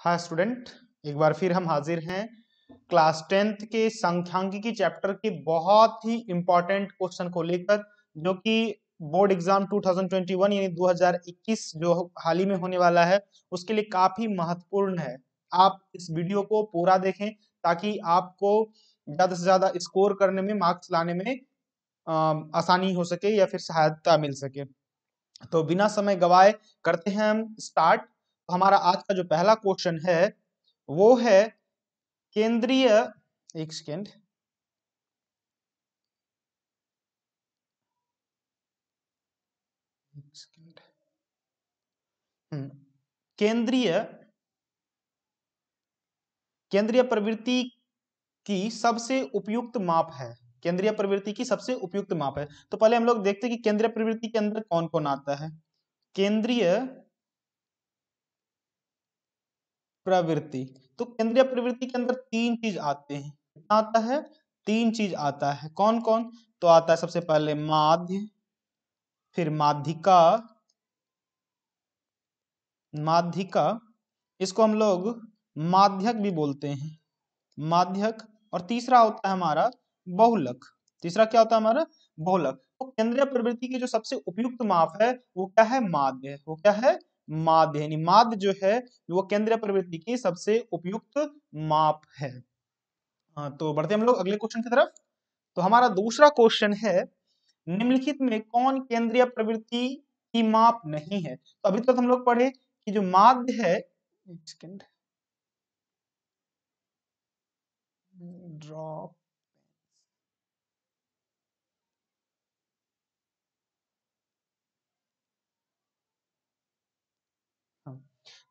हाँ स्टूडेंट, एक बार फिर हम हाजिर हैं क्लास 10th के सांख्यिकी चैप्टर के बहुत ही इंपॉर्टेंट क्वेश्चन को लेकर, जो कि बोर्ड एग्जाम 2021 यानी 2021 जो हाल ही में होने वाला है उसके लिए काफी महत्वपूर्ण है। आप इस वीडियो को पूरा देखें ताकि आपको ज्यादा से ज्यादा स्कोर करने में, मार्क्स लाने में आसानी हो सके या फिर सहायता मिल सके। तो बिना समय गवाए करते हैं हम स्टार्ट। तो हमारा आज का जो पहला क्वेश्चन है वो है केंद्रीय, एक सेकेंड, केंद्रीय केंद्रीय प्रवृत्ति की सबसे उपयुक्त माप है। केंद्रीय प्रवृत्ति की सबसे उपयुक्त माप है। तो पहले हम लोग देखते हैं कि केंद्रीय प्रवृत्ति के अंदर कौन कौन आता है। केंद्रीय प्रवृत्ति, तो केंद्रीय प्रवृत्ति के अंदर तीन चीज आते हैं। कितना आता है? तीन चीज आता है। कौन कौन? तो आता है सबसे पहले माध्य, फिर माध्यिका, माध्यिका इसको हम लोग माध्यक भी बोलते हैं, माध्यक। और तीसरा होता है हमारा बहुलक। तीसरा क्या होता है हमारा? बहुलक। तो केंद्रीय प्रवृत्ति की जो सबसे उपयुक्त माप है वो क्या है? माध्य। वो क्या है? माध्य। यानी माध्य जो है वो केंद्रीय प्रवृत्ति की सबसे उपयुक्त माप है। हाँ, तो बढ़ते हम लोग अगले क्वेश्चन की तरफ। तो हमारा दूसरा क्वेश्चन है, निम्नलिखित में कौन केंद्रीय प्रवृत्ति की माप नहीं है? तो अभी तक हम लोग पढ़े कि जो माध्य है, एक सेकेंड, ड्रॉप,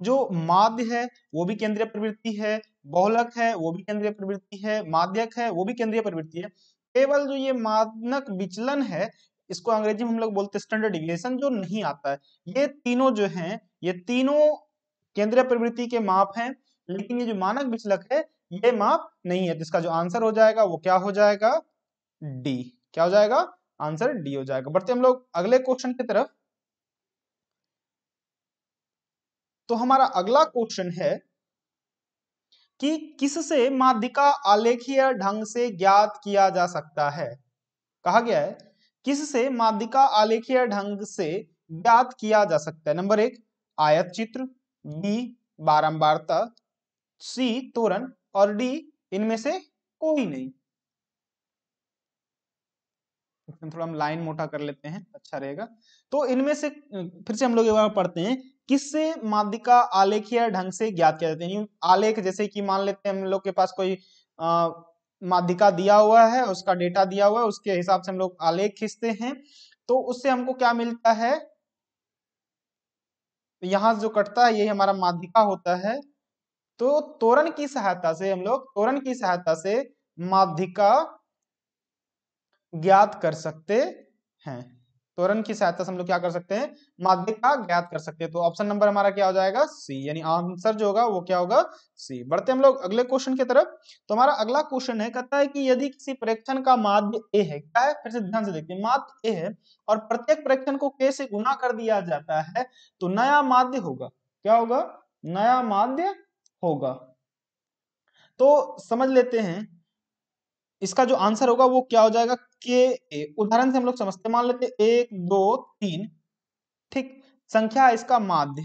जो माध्य है वो भी केंद्रीय प्रवृत्ति है, बहुलक है वो भी केंद्रीय प्रवृत्ति है, माध्यक है वो भी केंद्रीय प्रवृत्ति है। केवल जो ये मानक विचलन है, इसको अंग्रेजी में हम लोग बोलते हैं स्टैंडर्ड डिविएशन, जो नहीं आता है। ये तीनों जो हैं, ये तीनों केंद्रीय प्रवृत्ति के माप हैं, लेकिन ये जो मानक विचलक है ये माप नहीं है। तो इसका जो आंसर हो जाएगा वो क्या हो जाएगा? डी। क्या हो जाएगा? आंसर डी हो जाएगा। बढ़ते हम लोग अगले क्वेश्चन की तरफ। तो हमारा अगला क्वेश्चन है कि किससे माध्यिका आलेखीय ढंग से ज्ञात किया जा सकता है। कहा गया है किससे माध्यिका आलेखीय ढंग से ज्ञात किया जा सकता है। नंबर एक, आयत चित्र, बी बारंबारता, सी त्वरण, और डी इनमें से कोई नहीं। थोड़ा हम लाइन मोटा कर लेते हैं, अच्छा रहेगा। तो इनमें से फिर से हम लोग एक बार पढ़ते हैं, किससे माध्यिका आलेखीय ढंग से ज्ञात किया जाता है। आलेख जैसे कि मान लेते हैं हम लोग के पास कोई माध्यिका दिया हुआ है, उसका डेटा दिया हुआ है, उसके हिसाब से हम लोग आलेख खींचते हैं। तो उससे हमको क्या मिलता है? यहाँ जो कटता है यही हमारा माध्यिका होता है। तो त्वरण की सहायता से हम लोग, त्वरण की सहायता से माध्यिका ज्ञात कर सकते हैं। त्वरण की सहायता से हम लोग क्या कर सकते हैं? माध्यिका ज्ञात कर सकते हैं। तो ऑप्शन नंबर हमारा क्या हो जाएगा? सी, यानी आंसर जो होगा वो क्या होगा? सी। बढ़ते हम लोग अगले क्वेश्चन की तरफ। तो हमारा अगला क्वेश्चन है, कहता है कि यदि किसी प्रेक्षण का माध्य ए है, क्या है? फिर से ध्यान से देखिए, माध्य ए है और प्रत्येक प्रेक्षण को के से गुना कर दिया जाता है, तो नया माध्य होगा। क्या होगा? नया माध्य होगा। तो समझ लेते हैं इसका जो आंसर होगा वो क्या हो जाएगा? के ए। उदाहरण से हम लोग समझते, मान लेते 1 2 3, ठीक, संख्या है इसका माध्य।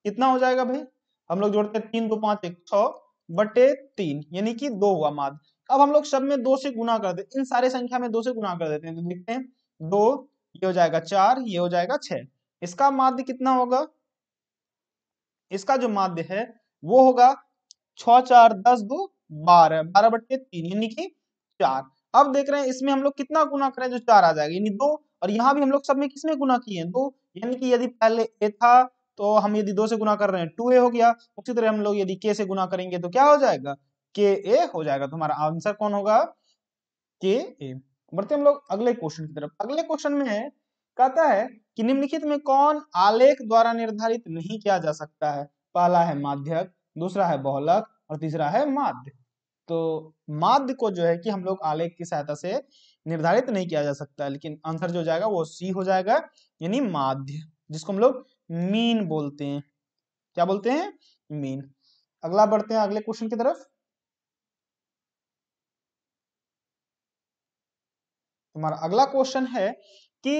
कितना हो जाएगा भाई? हम लोग जोड़ते 3 2 5 1 6/3, यानी कि 2 हुआ माध्य। अब हम लोग सब में 2 से गुना कर देते, इन सारे संख्या में 2 से गुना कर देते हैं, तो देखते हैं 2, ये हो जाएगा 4, ये हो जाएगा 6। इसका माध्य कितना होगा? इसका जो माध्य है वो होगा 6 4 10 2 12, 12/3, यानी कि 4। अब देख रहे हैं इसमें हम लोग कितना गुना करें जो 4 आ जाएगा, यानी 2। और यहाँ भी हम लोग सब में किसमें गुना किए हैं? 2। यानी कि यदि पहले ए था तो हम यदि 2 से गुना कर रहे हैं 2a हो गया। उसी तरह हम लोग यदि k से गुना करेंगे तो क्या हो जाएगा? ka हो जाएगा। तो हमारा आंसर कौन होगा? ka। बढ़ते हम लोग अगले क्वेश्चन की तरफ। अगले क्वेश्चन में है, कहता है कि निम्नलिखित में कौन आलेख द्वारा निर्धारित नहीं किया जा सकता है। पहला है माध्यक, दूसरा है बहुलक और तीसरा है माध्य। तो माध्य को जो है कि हम लोग आलेख की सहायता से निर्धारित नहीं किया जा सकता है, लेकिन आंसर जो जाएगा वो सी हो जाएगा, यानी माध्य, जिसको हम लोग मीन बोलते हैं। क्या बोलते हैं? मीन। अगला बढ़ते हैं अगले क्वेश्चन की तरफ। हमारा अगला क्वेश्चन है कि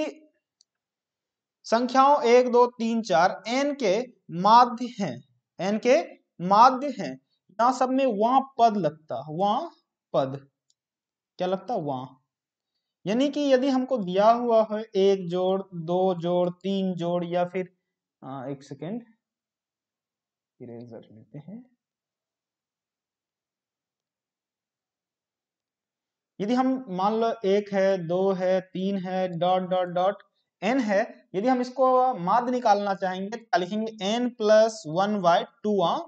संख्याओं 1 2 3 4 n के माध्य हैं, n के माध्य हैं, यहां सब में वहां पद लगता, वहां पद क्या लगता, वहां। यानी कि यदि हमको दिया हुआ है 1 जोड़ 2 जोड़ 3 जोड़ या फिर एक सेकेंड इरेजर लेते हैं। यदि हम मान लो 1 है 2 है 3 है डॉट डॉट डॉट n है, यदि हम इसको माध्य निकालना चाहेंगे क्या लिखेंगे, n प्लस 1/2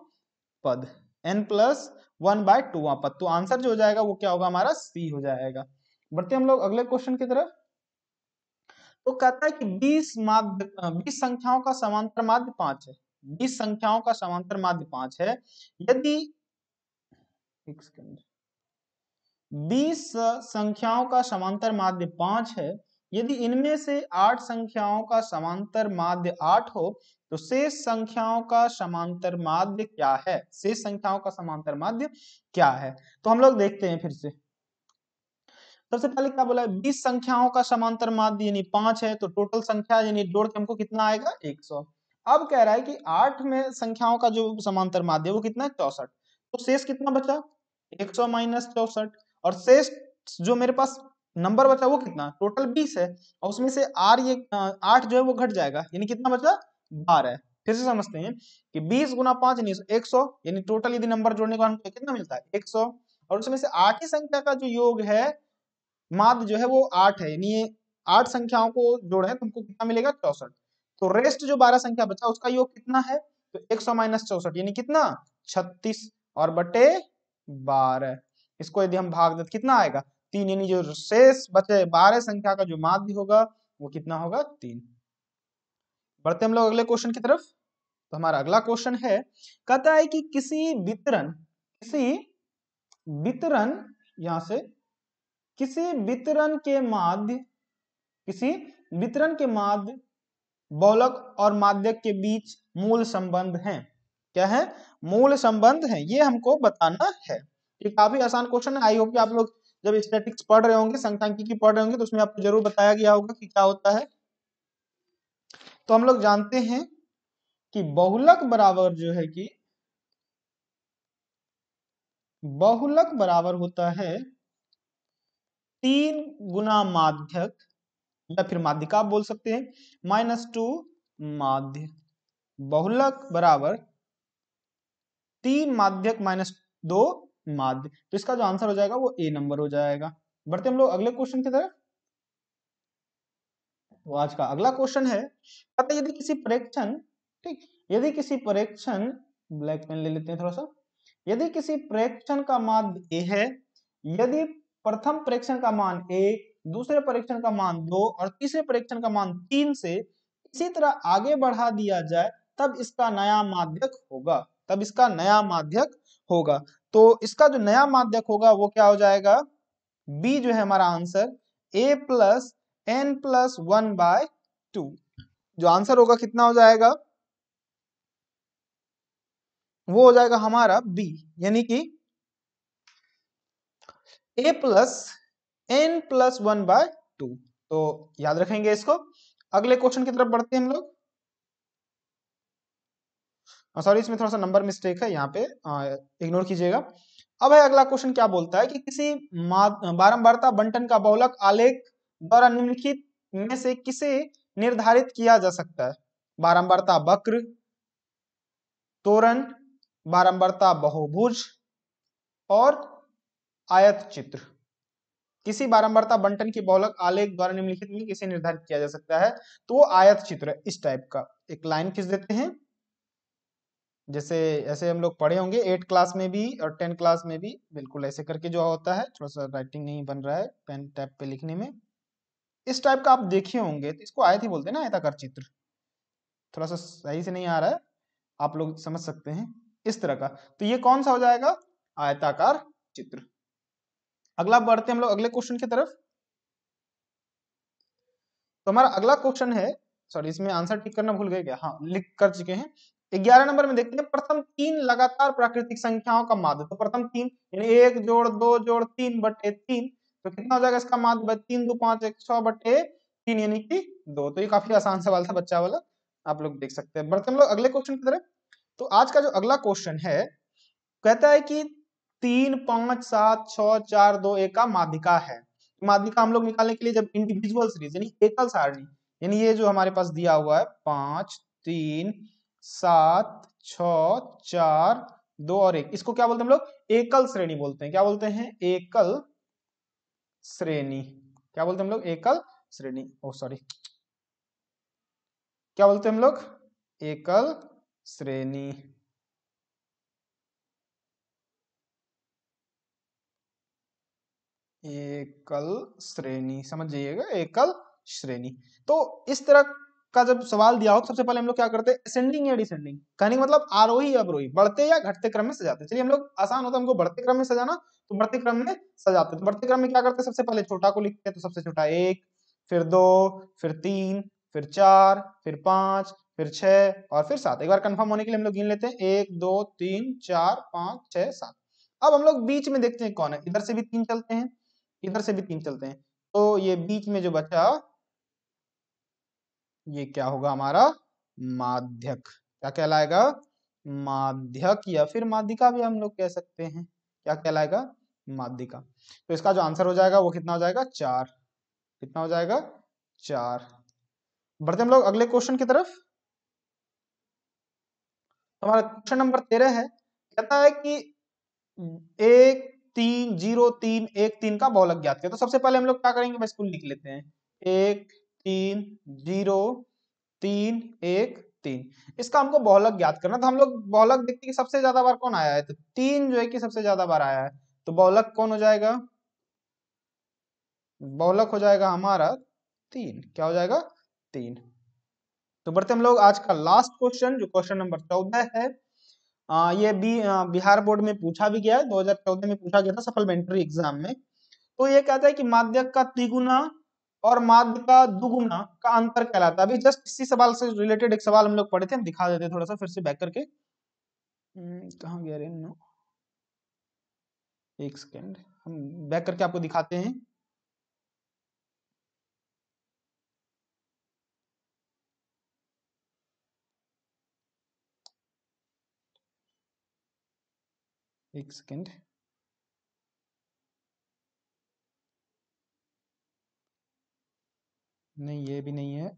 पद, n प्लस 1/2 पद। तो आंसर जो हो जाएगा वो क्या होगा, हमारा सी हो जाएगा। बढ़ते हम लोग अगले क्वेश्चन की तरफ। तो कहता है कि 20 संख्याओं का समांतर माध्य 5 है, 20 संख्याओं का समांतर माध्य 5 है। यदि 20 संख्याओं का समांतर माध्य 5 है, यदि इनमें से 8 संख्याओं का समांतर माध्य 8 हो तो शेष संख्याओं का समांतर माध्य क्या है, शेष संख्याओं का समांतर माध्य क्या है। तो हम लोग देखते हैं फिर से। सबसे पहले क्या बोला है, 20 संख्याओं का समांतर माध्य यानी 5 है, तो टोटल संख्या यानी जोड़ के हमको कितना आएगा 100। अब कह रहा है कि 8 में संख्याओं का जो समांतर माध्य है वो कितना है 64, तो शेष कितना बचा 100 माइनस 64, और शेष जो मेरे पास नंबर बचा वो कितना टोटल 20 है, और उसमें से 8 जो है वो घट जाएगा यानी कितना बचा 12। फिर से समझते हैं कि 20 गुना 5 यानी 100, यानी टोटल यदि नंबर जोड़ने के बाद हमको कितना मिलता है 100, और उसमें से 8 ही संख्या का जो योग है माध्य जो है वो 8 है, यानी ये 8 संख्याओं को जोड़े तो हमको कितना मिलेगा 64। तो रेस्ट जो 12 संख्या बचा उसका योग कितना है, तो 100 माइनस 64 यानी कितना 36 और बटे 12। इसको यदि हम भाग दें तो कितना आएगा 3, यानी जो शेष बचे 12 संख्या का जो माध्य होगा वो कितना होगा 3। बढ़ते हम लोग अगले क्वेश्चन की तरफ। तो हमारा अगला क्वेश्चन है, कहता है कि किसी वितरण यहां से किसी वितरण के माध्य बहुलक और माध्यक के बीच मूल संबंध है, क्या है मूल संबंध है, ये हमको बताना है। ये काफी आसान क्वेश्चन है, आई होप कि आप लोग जब स्टैटिक्स पढ़ रहे होंगे, संख्यांकिकी पढ़ रहे होंगे तो उसमें आपको जरूर बताया गया होगा कि क्या होता है। तो हम लोग जानते हैं कि बहुलक बराबर जो है कि बहुलक बराबर होता है 3 गुना माध्यक या फिर माध्यिका आप बोल सकते हैं -2 माध्य। बहुलक बराबर 3 माध्यक -2 माध्य, तो इसका जो आंसर हो जाएगा वो ए नंबर हो जाएगा। बढ़ते हम लोग अगले क्वेश्चन की तरफ। तो आज का अगला क्वेश्चन है, पता यदि किसी परीक्षण, ठीक, यदि किसी परीक्षण, ब्लैक पेन ले लेते हैं थोड़ा सा, यदि किसी परीक्षण का मान ए है, यदि प्रथम परीक्षण का मान 1, दूसरे परीक्षण का मान 2 और तीसरे परीक्षण का मान 3 से इसी तरह आगे बढ़ा दिया जाए तब इसका नया माध्यक होगा। तो इसका जो नया माध्यक होगा वो क्या हो जाएगा, बी जो है हमारा answer a plus n plus 1/2। जो आंसर होगा कितना हो जाएगा, वो हो जाएगा हमारा बी, यानी कि a प्लस n प्लस 1/2। तो याद रखेंगे इसको। अगले क्वेश्चन की तरफ बढ़ते हैं हम लोग। सॉरी, इसमें थोड़ा सा नंबर मिस्टेक है, यहाँ पे इग्नोर कीजिएगा। अब है अगला क्वेश्चन, क्या बोलता है कि किसी बारंबारता बंटन का बहुलक आलेख द्वारा निम्नलिखित में से किसे निर्धारित किया जा सकता है, बारंबारता वक्र, तोरण, बारंबारता बहुभुज और आयत चित्र। किसी बारंबारता बंटन के बहुलक आलेख द्वारा निम्नलिखित में किसे निर्धारित किया जा सकता है, तो वो आयत चित्र है। इस टाइप का एक लाइन खींच देते हैं, जैसे ऐसे हम लोग पढ़े होंगे 8 क्लास में भी और 10 क्लास में भी, बिल्कुल ऐसे करके जो होता है। थोड़ा सा राइटिंग नहीं बन रहा है पेन टैप पे लिखने में, इस टाइप का आप देखे होंगे, तो इसको आयत ही बोलते हैं ना, आयताकार चित्र। थोड़ा सा सही से नहीं आ रहा है, आप लोग समझ सकते हैं इस तरह का। तो ये कौन सा हो जाएगा, आयताकार चित्र। अगला बढ़ते हम लोग अगले क्वेश्चन की तरफ। तो हमारा अगला क्वेश्चन है, सॉरी इसमें आंसर टिक करना भूल गए क्या, हाँ लिख कर चुके हैं, 11 नंबर में देखते हैं प्रथम 3 लगातार प्राकृतिक संख्याओं का माध्य। तो प्रथम 3 यानी 1 जोड़ 2 जोड़ 3 बटे 3, तो कितना हो जाएगा इसका माध्य? 3 2 5 1 6 बटे 3 यानी कि 2। तो ये काफी आसान सवाल था बच्चा वाला, आप लोग देख सकते हैं। बढ़ते हम लोग अगले क्वेश्चन की तरफ। तो आज का जो अगला क्वेश्चन है कहता है कि 3 5 7 6 4 2 1 का माध्यिका है। माध्यिका हम लोग निकालने के लिए जब इंडिविजुअल सीरीज यानी एकल सारणी, यानी ये जो हमारे पास दिया हुआ है 5 3 7 6 4 2 और 1, इसको क्या बोलते हैं हम लोग? एकल श्रेणी बोलते हैं। क्या बोलते हैं? एकल श्रेणी। क्या बोलते हैं हम लोग? एकल श्रेणी। ओ सॉरी, क्या बोलते हैं हम लोग? एकल श्रेणी। एकल श्रेणी, समझ जाइएगा, एकल श्रेणी। तो इस तरह का जब सवाल दिया हो तो सबसे पहले हम लोग क्या करते हैं? असेंडिंग या डिसेंडिंग, कहने का मतलब आरोही अवरोही, बढ़ते या घटते क्रम में सजाते हैं। चलिए हम लोग, आसान होता है हमको बढ़ते क्रम में सजाना, तो बढ़ते क्रम में सजाते हैं। तो बढ़ते क्रम में क्या करते हैं? सबसे पहले छोटा को लिखते हैं, तो सबसे छोटा 1, फिर 2, फिर 3, फिर 4, फिर 5, फिर 6 और फिर 7। एक बार कंफर्म होने के लिए हम लोग गिन लेते हैं, 1 2 3 4 5 6 7। अब हम लोग बीच में देखते हैं कौन है। इधर से भी 3 चलते हैं, इधर से भी 3 चलते हैं, तो ये बीच में जो बचा ये क्या होगा? हमारा माध्यक। क्या कहलाएगा? माध्यक, या फिर माध्यिका भी हम लोग कह सकते हैं। क्या कहलाएगा? माध्यिका। तो इसका जो आंसर हो जाएगा वो कितना हो जाएगा? 4। कितना हो जाएगा? 4। बढ़ते हम लोग अगले क्वेश्चन की तरफ। हमारा क्वेश्चन नंबर 13 है, कहता है कि 1 3 0 3 1 3 का बहुलक ज्ञात किया। तो सबसे पहले हम लोग क्या करेंगे? बस इसको लिख लेते हैं, 1 3 0 3 1 3। इसका हमको बहुलक ज्ञात करना। तो हम लोग बहुलक देखते हैं कि सबसे ज्यादा बार कौन आया है, तो 3 जो है कि सबसे ज्यादा बार आया है, तो बहुलक कौन हो जाएगा? बहुलक हो जाएगा हमारा 3। क्या हो जाएगा? 3। तो बढ़ते हम लोग आज का लास्ट क्वेश्चन, जो क्वेश्चन नंबर 14 है। ये भी बिहार बोर्ड में पूछा भी गया है, 2014 में पूछा गया था सप्लीमेंट्री एग्जाम में। तो ये कहता है कि माध्यक का तिगुना और माध्य का दुगुना का अंतर कहलाता है। अभी जस्ट इसी सवाल से रिलेटेड एक सवाल हम लोग पढ़े थे, हम दिखा देते हैं थोड़ा सा फिर से बैक करके। कहाँ गया रे? नो, एक सेकेंड, हम बैक करके आपको दिखाते हैं। एक सेकेंड, नहीं ये भी नहीं है,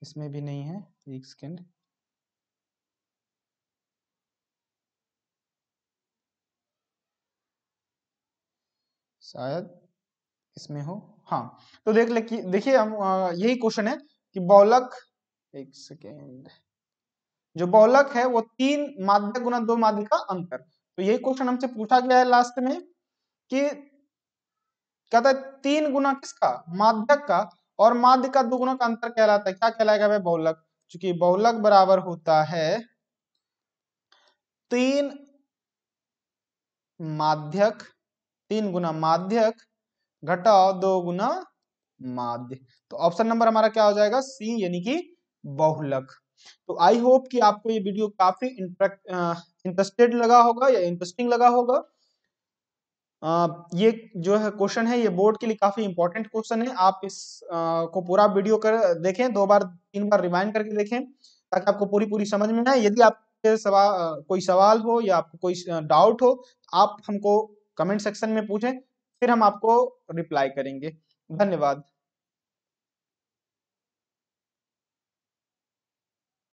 इसमें भी नहीं है। एक सेकेंड, शायद इसमें हो। हाँ, तो देख ले कि देखिए हम यही क्वेश्चन है कि बहुलक, एक सेकेंड, जो बहुलक है वो 3 माध्यक गुना 2 माध्य का अंतर। तो यही क्वेश्चन हमसे पूछा गया है लास्ट में कि कहता है 3 गुना किसका? माध्यक का, और माध्य का दुगुना का अंतर कहलाता है। क्या कहलाएगा भाई? बहुलक। चूंकि बहुलक बराबर होता है 3 माध्यक, 3 गुना माध्यक घटाओ 2 गुना माध्य। तो ऑप्शन नंबर हमारा क्या हो जाएगा? सी, यानी कि बहुलक। तो आई होप कि आपको ये वीडियो काफी इंटरेस्टेड लगा होगा या इंटरेस्टिंग लगा होगा। ये जो है क्वेश्चन है ये बोर्ड के लिए काफी इंपॉर्टेंट क्वेश्चन है। आप इस को पूरा वीडियो कर देखें, 2 बार 3 बार रिवाइंड करके देखें, ताकि आपको पूरी पूरी समझ में आए। यदि आपके कोई सवाल हो या आपको कोई डाउट हो, आप हमको कमेंट सेक्शन में पूछें, फिर हम आपको रिप्लाई करेंगे। धन्यवाद।